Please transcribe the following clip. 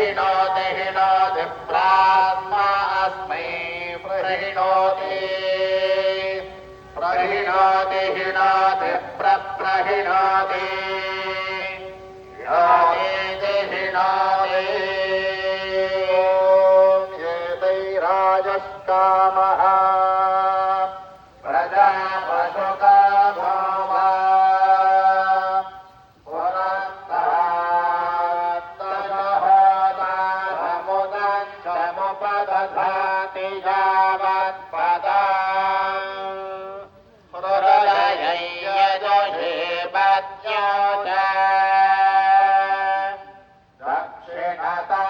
प्रहिणोति हिणोति प्रात्मा अस्मै प्रहिणोति प्रहिणोति हिणोति प्रहिणोति हिणोति हिणोति एतैराजस्कामः प्रजापशुका भोवा पुरस्तात्तजहोदारमुदञ्चमुपदधाति यावत्पदम् हृदयय्यजुषे पत्न्यो च दक्षिणतः